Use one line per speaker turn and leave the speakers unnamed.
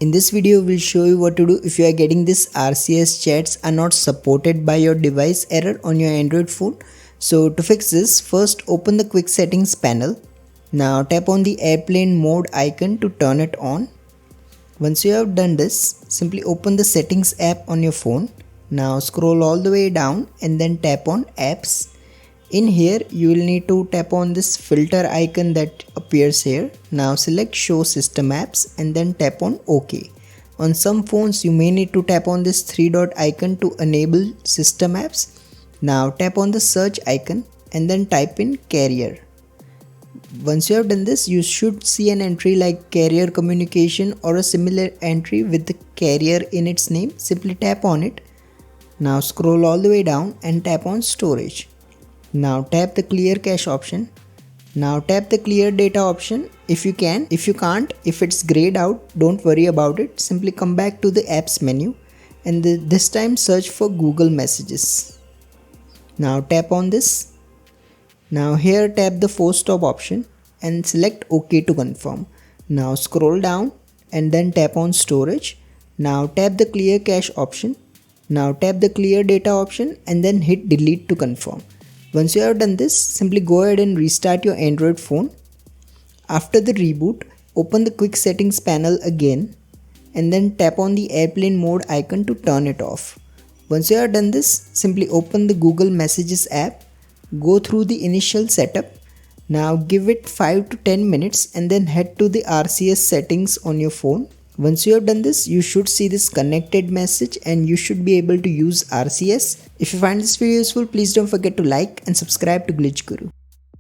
In this video, we'll show you what to do if you are getting this RCS chats are not supported by your device error on your Android phone. So to fix this, first open the quick settings panel. Now tap on the airplane mode icon to turn it on. Once you have done this, simply open the settings app on your phone. Now scroll all the way down and then tap on apps. In here, you will need to tap on this filter icon that appears here. Now select show system apps and then tap on OK. On some phones, you may need to tap on this 3-dot icon to enable system apps. Now tap on the search icon and then type in carrier. Once you have done this, you should see an entry like carrier communication or a similar entry with the carrier in its name. Simply tap on it. Now scroll all the way down and tap on storage. Now tap the clear cache option. Now tap the clear data option if you can. If you can't, if it's grayed out, don't worry about it. Simply come back to the apps menu and this time search for Google Messages. Now tap on this. Now here tap the force stop option and select OK to confirm. Now scroll down and then tap on storage. Now tap the clear cache option. Now tap the clear data option and then hit delete to confirm. Once you have done this, simply go ahead and restart your Android phone. After the reboot, open the quick settings panel again and then tap on the airplane mode icon to turn it off. Once you have done this, simply open the Google Messages app, go through the initial setup. Now give it 5 to 10 minutes and then head to the RCS settings on your phone. Once you have done this, you should see this connected message and you should be able to use RCS. If you find this video useful, please don't forget to like and subscribe to Glitch Guru.